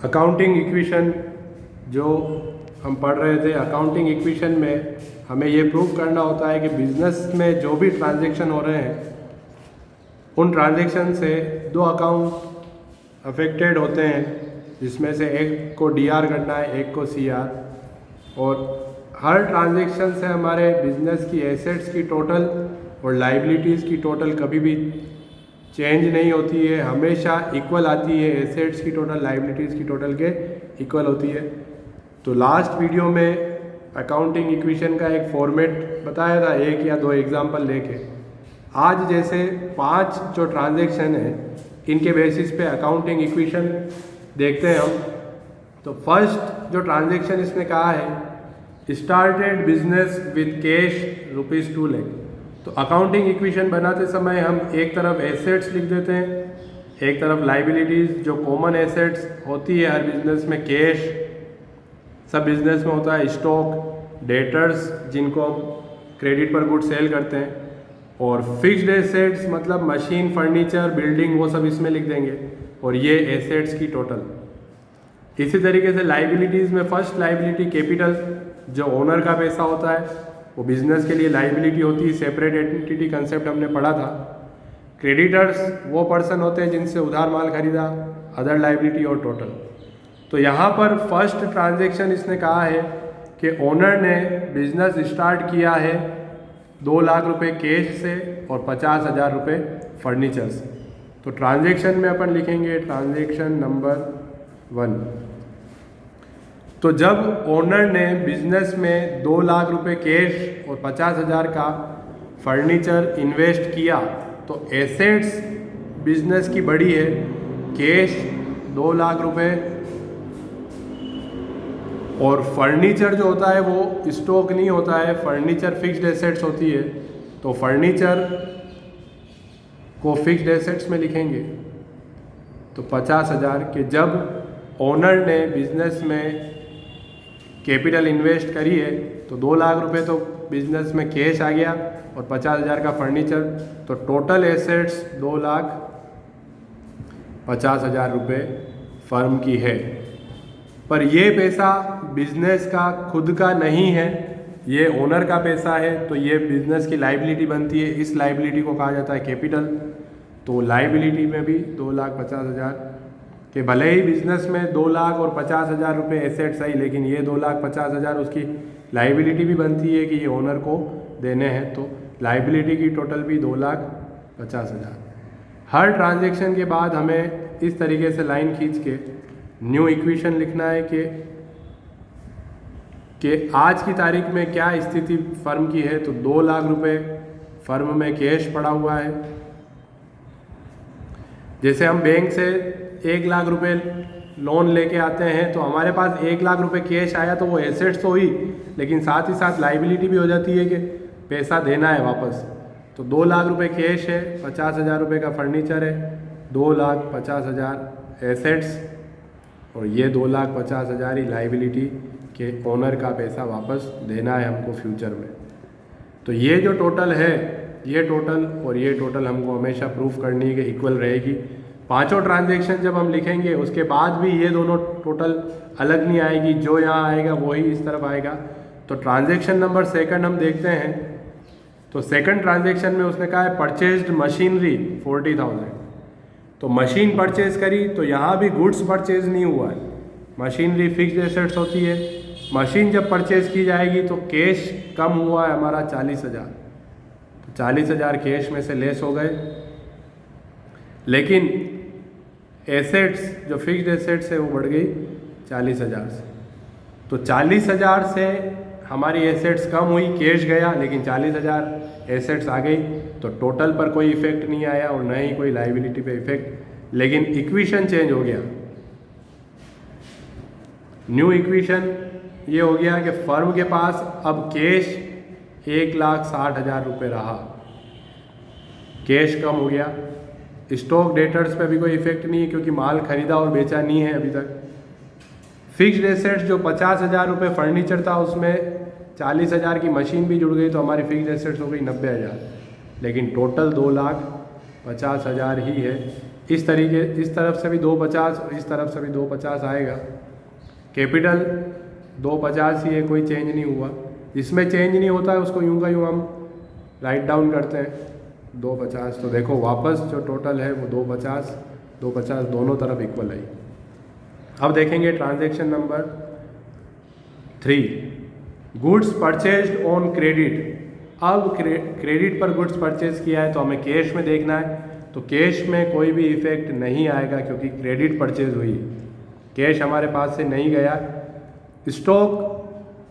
Accounting equation जो हम पढ़ रहे थे, अकाउंटिंग इक्वेशन में हमें ये प्रूव करना होता है कि बिजनेस में जो भी ट्रांजैक्शन हो रहे हैं उन ट्रांजैक्शन से दो अकाउंट अफेक्टेड होते हैं, जिसमें से एक को डीआर करना है, एक को सीआर। और हर ट्रांजैक्शन से हमारे बिजनेस की एसेट्स की टोटल और लाइबिलिटीज़ की टोटल कभी भी चेंज नहीं होती है, हमेशा इक्वल आती है। एसेट्स की टोटल लाइबिलिटीज़ की टोटल के इक्वल होती है। तो लास्ट वीडियो में अकाउंटिंग इक्वेशन का एक फॉर्मेट बताया था, एक या दो एग्जांपल लेके। आज जैसे 5 जो ट्रांजैक्शन है इनके बेसिस पे अकाउंटिंग इक्वेशन देखते हैं हम। तो फर्स्ट जो ट्रांजैक्शन इसने कहा है, started business with cash ₹2 lakh. तो अकाउंटिंग इक्वेशन बनाते समय हम एक तरफ एसेट्स लिख देते हैं, एक तरफ लाइबिलिटीज़ जो कॉमन एसेट्स होती है हर बिजनेस में। कैश सब बिजनेस में होता है, स्टॉक, डेटर्स जिनको हम क्रेडिट पर गुड सेल करते हैं, और फिक्स्ड एसेट्स मतलब मशीन, फर्नीचर, बिल्डिंग, वो सब इसमें लिख देंगे। और ये एसेट्स की टोटल। इसी तरीके से लाइबिलिटीज़ में फर्स्ट लाइबिलिटी कैपिटल जो ओनर का पैसा होता है, वो बिजनेस के लिए लाइबिलिटी होती है। सेपरेट एंटिटी कंसेप्ट हमने पढ़ा था। क्रेडिटर्स वो पर्सन होते हैं जिनसे उधार माल खरीदा, अदर लाइबिलिटी और टोटल। तो यहाँ पर फर्स्ट ट्रांजैक्शन इसने कहा है कि ओनर ने बिजनेस स्टार्ट किया है 2 लाख रुपए कैश से और 50,000 रुपये फर्नीचर से। तो ट्रांजैक्शन में अपन लिखेंगे ट्रांजैक्शन नंबर 1। तो जब ओनर ने बिजनेस में 2 लाख रुपए कैश और 50,000 का फर्नीचर इन्वेस्ट किया, तो एसेट्स बिजनेस की बड़ी है। कैश 2 लाख रुपए और फर्नीचर जो होता है वो स्टॉक नहीं होता है, फर्नीचर फिक्स्ड एसेट्स होती है। तो फर्नीचर को फिक्स्ड एसेट्स में लिखेंगे। तो 50,000 के जब ओनर ने बिजनेस में कैपिटल इन्वेस्ट करी है, तो 2 लाख रुपए तो बिजनेस में कैश आ गया और 50,000 का फर्नीचर। तो टोटल एसेट्स 2,50,000 रुपये फर्म की है। पर ये पैसा बिजनेस का खुद का नहीं है, ये ओनर का पैसा है। तो ये बिजनेस की लाइबिलिटी बनती है। इस लाइबिलिटी को कहा जाता है कैपिटल। तो लाइबिलिटी में भी 2,50,000 के भले ही बिजनेस में 2,50,000 रुपये एसेट्स आई, लेकिन ये 2,50,000 उसकी लाइबिलिटी भी बनती है कि ये ओनर को देने हैं। तो लाइबिलिटी की टोटल भी 2,50,000। हर ट्रांजैक्शन के बाद हमें इस तरीके से लाइन खींच के न्यू इक्वेशन लिखना है कि आज की तारीख में क्या स्थिति फर्म की है। तो 2 लाख रुपए फर्म में कैश पड़ा हुआ है। जैसे हम बैंक से 1 लाख रुपए लोन लेके आते हैं, तो हमारे पास 1 लाख रुपए कैश आया तो वो एसेट्स तो हुई, लेकिन साथ ही साथ लाइबिलिटी भी हो जाती है कि पैसा देना है वापस। तो 2 लाख रुपए कैश है, 50,000 रुपये का फर्नीचर है, 2,50,000 एसेट्स, और ये 2,50,000 ही लाइबिलिटी के ओनर का पैसा वापस देना है हमको फ्यूचर में। तो ये जो टोटल है, ये टोटल और ये टोटल हमको हमेशा प्रूफ करनी है कि इक्वल रहेगी। पांचों ट्रांजैक्शन जब हम लिखेंगे उसके बाद भी ये दोनों टोटल अलग नहीं आएगी, जो यहाँ आएगा वही इस तरफ आएगा। तो ट्रांजैक्शन नंबर सेकंड हम देखते हैं। तो सेकंड ट्रांजैक्शन में उसने कहा है परचेज्ड मशीनरी 40,000। तो मशीन परचेज करी, तो यहाँ भी गुड्स परचेज नहीं हुआ है, मशीनरी फिक्स्ड एसेट्स होती है। मशीन जब परचेज की जाएगी तो कैश कम हुआ है हमारा 40,000। तो 40,000 कैश में से लेस हो गए, लेकिन एसेट्स जो फिक्स्ड एसेट्स है वो बढ़ गई 40,000 से। तो 40,000 से हमारी एसेट्स कम हुई, कैश गया, लेकिन 40,000 एसेट्स आ गई। तो टोटल पर कोई इफेक्ट नहीं आया और न ही कोई लाइबिलिटी पे इफेक्ट, लेकिन इक्वेशन चेंज हो गया। न्यू इक्वेशन ये हो गया कि फर्म के पास अब कैश 1,60,000 रुपये रहा, कैश कम हो गया। स्टॉक डेटर्स पे भी कोई इफेक्ट नहीं है क्योंकि माल खरीदा और बेचा नहीं है अभी तक। फिक्स्ड एसेट्स जो 50,000 रुपये फर्नीचर था, उसमें 40,000 की मशीन भी जुड़ गई, तो हमारी फिक्स्ड एसेट्स हो गई 90,000, लेकिन टोटल 2,50,000 ही है। इस तरफ से भी 250 और इस तरफ से भी 250 आएगा। कैपिटल 250 ही है, कोई चेंज नहीं हुआ। जिसमें चेंज नहीं होता है उसको यूं का यूं हम राइट डाउन करते हैं 250। तो देखो वापस जो टोटल है वो 250 दोनों तरफ इक्वल है। अब देखेंगे transaction number 3, goods purchased on credit. अब क्रेडिट पर गुड्स परचेज किया है तो हमें कैश में देखना है, तो कैश में कोई भी इफेक्ट नहीं आएगा क्योंकि क्रेडिट परचेज हुई, कैश हमारे पास से नहीं गया। स्टॉक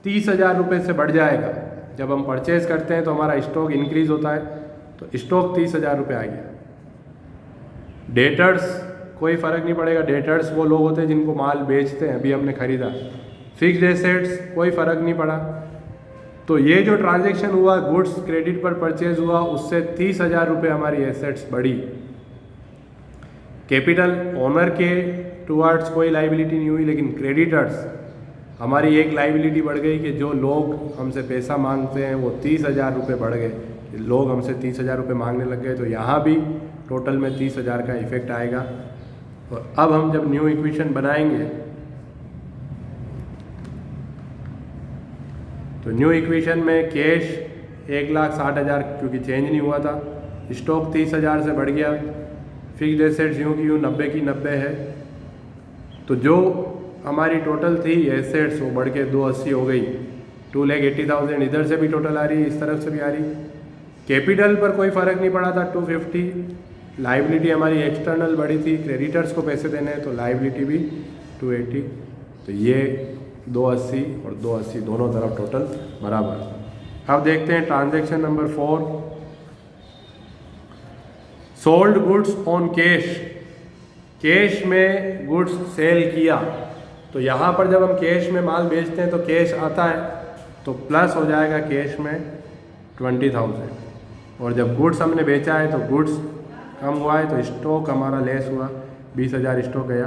30,000 रुपये से बढ़ जाएगा। जब हम परचेज करते हैं तो हमारा स्टॉक इंक्रीज होता है, तो स्टॉक 30,000 रुपये आ गया। डेटर्स कोई फ़र्क नहीं पड़ेगा, डेटर्स वो लोग होते हैं जिनको माल बेचते हैं, अभी हमने ख़रीदा। फिक्स्ड एसेट्स कोई फ़र्क नहीं पड़ा। तो ये जो ट्रांजैक्शन हुआ, गुड्स क्रेडिट पर परचेज हुआ, उससे 30,000 रुपये हमारी एसेट्स बढ़ी। कैपिटल ओनर के टुवर्ड्स कोई लाइबिलिटी नहीं हुई, लेकिन क्रेडिटर्स हमारी एक लाइबिलिटी बढ़ गई कि जो लोग हमसे पैसा मांगते हैं वो 30,000 रुपये बढ़ गए, लोग हमसे 30,000 रुपये मांगने लग गए। तो यहाँ भी टोटल में 30,000 का इफेक्ट आएगा। और अब हम जब न्यू इक्वेशन बनाएंगे तो न्यू इक्वेशन में कैश 1,60,000 क्योंकि चेंज नहीं हुआ था, स्टॉक 30,000 से बढ़ गया, फिक्स्ड एसेट्स यूँ की यूँ 90 की 90 है। तो जो हमारी टोटल थी एसेट्स वो बढ़ के 280 हो गई। 2,80,000 इधर से भी टोटल आ रही है, इस तरफ से भी आ रही। कैपिटल पर कोई फ़र्क नहीं पड़ा था, 250। लाइबिलिटी हमारी एक्सटर्नल बढ़ी थी, क्रेडिटर्स को पैसे देने हैं तो लाइबिलिटी भी 280। तो ये 280 और 280 दोनों तरफ टोटल बराबर। अब देखते हैं transaction number 4, sold goods on cash. Cash में गुड्स सेल किया, तो यहाँ पर जब हम कैश में माल बेचते हैं तो कैश आता है, तो प्लस हो जाएगा कैश में 20,000। और जब गुड्स हमने बेचा है तो गुड्स कम हुआ है तो स्टॉक हमारा लेस हुआ, 20,000 स्टॉक गया।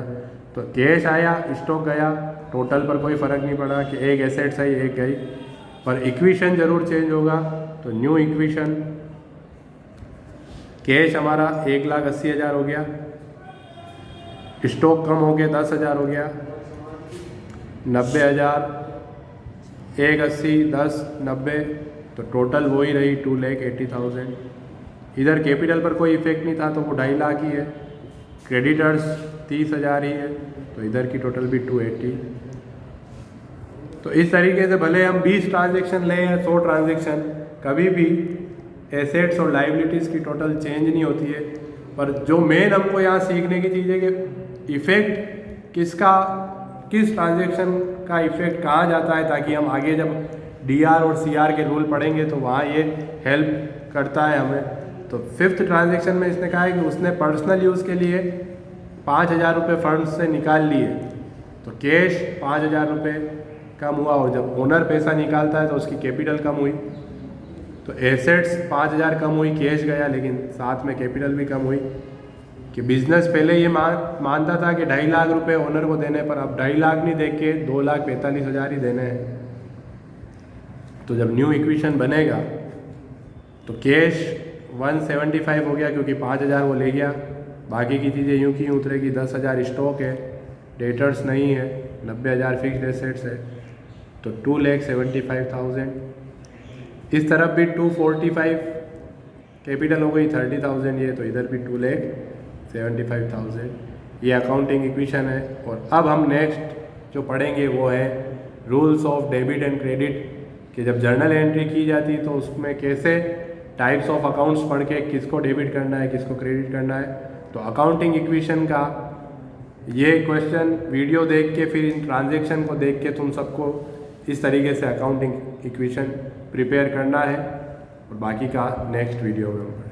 तो कैश आया, स्टॉक गया, टोटल पर कोई फ़र्क नहीं पड़ा कि एक एसेट्स आई एक गई, पर इक्वेशन ज़रूर चेंज होगा। तो न्यू इक्वेशन, कैश हमारा 1,80,000 हो गया, स्टॉक कम हो गया 10,000 हो गया, 90,000, 180, 10, 90, तो टोटल वही रही 2,80,000। इधर कैपिटल पर कोई इफेक्ट नहीं था तो वो 2.5 लाख ही है, क्रेडिटर्स 30,000 ही है, तो इधर की टोटल भी 280। तो इस तरीके से भले हम 20 ट्रांजेक्शन लें या 100 ट्रांजेक्शन, कभी भी एसेट्स और लाइबिलिटीज़ की टोटल चेंज नहीं होती है। पर जो मेन हमको यहाँ सीखने की चीज़ है कि इफ़ेक्ट किस ट्रांजेक्शन का इफ़ेक्ट कहाँ जाता है, ताकि हम आगे जब DR और CR के रूल पढ़ेंगे तो वहाँ ये हेल्प करता है हमें। तो 5th ट्रांजेक्शन में इसने कहा है कि उसने पर्सनल यूज़ के लिए 5,000 रुपये फंड से निकाल लिए, तो कैश 5,000 रुपये कम हुआ, और जब ओनर पैसा निकालता है तो उसकी कैपिटल कम हुई। तो एसेट्स 5,000 कम हुई, कैश गया, लेकिन साथ में कैपिटल भी कम हुई। कि बिज़नेस पहले ये मानता था कि 2.5 लाख रुपए ओनर को देने, पर अब 2.5 लाख नहीं दे के 2,45,000 ही देने हैं। तो जब न्यू इक्वेशन बनेगा तो कैश 175 हो गया क्योंकि 5,000 वो ले गया, बाकी की चीज़ें यूँ की उतरेगी। 10,000 स्टॉक है, डेटर्स नहीं है, 90,000 फिक्स्ड एसेट्स है, तो 2,75,000। इस तरफ भी 245 कैपिटल हो गई, 30,000 ये, तो इधर भी 2,75,000। ये अकाउंटिंग इक्वेशन है। और अब हम नेक्स्ट जो पढ़ेंगे वो है rules of debit and credit, कि जब जर्नल एंट्री की जाती है तो उसमें कैसे टाइप्स ऑफ अकाउंट्स पढ़ के किसको डेबिट करना है किसको क्रेडिट करना है। तो अकाउंटिंग इक्वेशन का ये क्वेश्चन वीडियो देख के, फिर इन ट्रांजैक्शन को देख के तुम सबको इस तरीके से अकाउंटिंग इक्वेशन प्रिपेयर करना है, और बाकी का नेक्स्ट वीडियो में होगा।